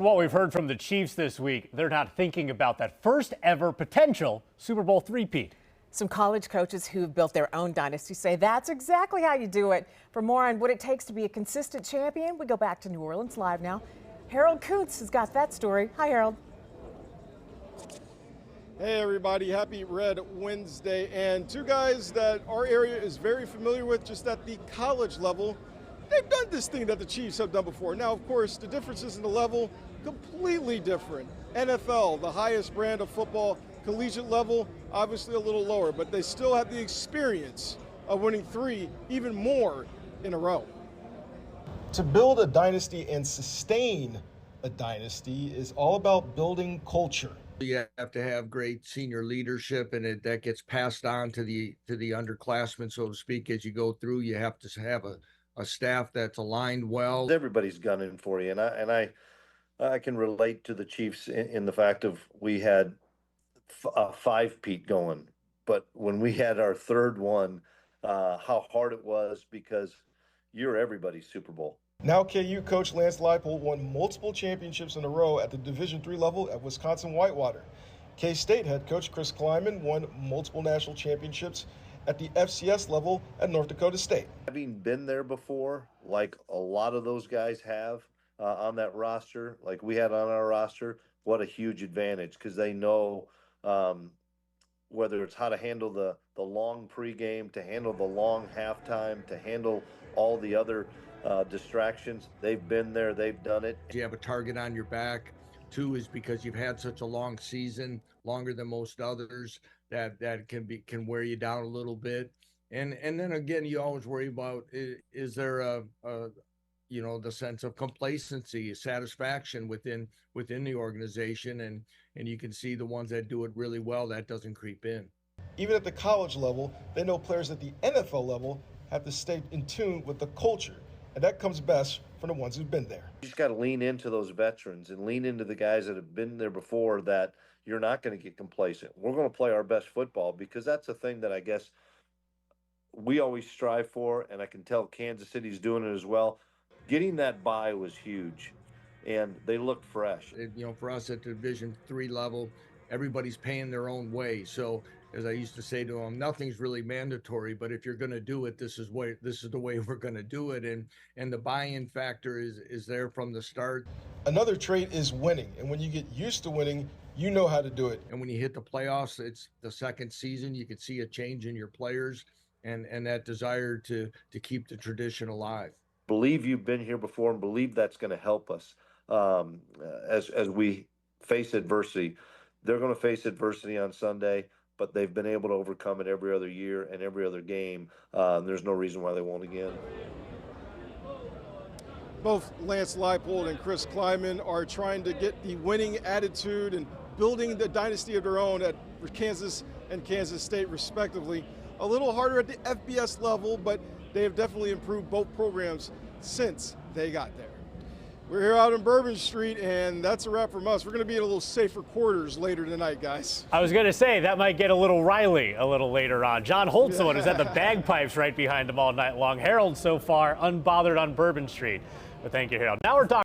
What we've heard from the Chiefs this week, they're not thinking about that first ever potential Super Bowl three-peat. Some college coaches who've built their own dynasty say that's exactly how you do it. For more on what it takes to be a consistent champion, we go back to New Orleans Live now. Harold Kuntz has got that story. Hi, Harold. Hey everybody, happy Red Wednesday. And two guys that our area is very familiar with just at the college level. They've done this thing that the Chiefs have done before. Now, of course, the differences in the level, completely different. NFL, the highest brand of football, collegiate level, obviously a little lower, but they still have the experience of winning three, even more in a row. To build a dynasty and sustain a dynasty is all about building culture. You have to have great senior leadership, and that gets passed on to the underclassmen, so to speak, as you go through. You have to have a staff that's aligned well. Everybody's gunning for you, and I can relate to the Chiefs in the fact of we had a five-peat going, but when we had our third one, how hard it was because you're everybody's Super Bowl. Now KU coach Lance Leipold won multiple championships in a row at the Division III level at Wisconsin Whitewater. K-State head coach Chris Kleiman won multiple national championships at the FCS level at North Dakota State. Having been there before, like a lot of those guys have on that roster, like we had on our roster, what a huge advantage because they know whether it's how to handle the long pregame, to handle the long halftime, to handle all the other distractions. They've been there, they've done it. You have a target on your back. Two is because you've had such a long season, longer than most others, that can wear you down a little bit. And then again, you always worry about is there the sense of complacency, satisfaction within the organization, and you can see the ones that do it really well, that doesn't creep in. Even at the college level, they know players at the NFL level have to stay in tune with the culture, and that comes best from the ones who've been there. You just got to lean into those veterans and lean into the guys that have been there before, that you're not going to get complacent. We're going to play our best football because that's a thing that I guess we always strive for, and I can tell Kansas City's doing it as well. Getting that bye was huge, and they looked fresh. For us at the Division III level, everybody's paying their own way. So as I used to say to them, nothing's really mandatory, but if you're going to do it, this is the way we're going to do it. And the buy-in factor is there from the start. Another trait is winning, and when you get used to winning, you know how to do it. And when you hit the playoffs, it's the second season, you can see a change in your players and that desire to keep the tradition alive. Believe you've been here before and believe that's going to help us as we face adversity. They're going to face adversity on Sunday, but they've been able to overcome it every other year and every other game. There's no reason why they won't again. Both Lance Leipold and Chris Kleiman are trying to get the winning attitude and building the dynasty of their own at Kansas and Kansas State, respectively. A little harder at the FBS level, but they have definitely improved both programs since they got there. We're here out on Bourbon Street, and that's a wrap from us. We're going to be in a little safer quarters later tonight, guys. I was going to say, that might get a little Riley a little later on. John Holt's the one who's had the bagpipes right behind him all night long. Harold so far unbothered on Bourbon Street. But thank you, Harold. Now we're talking.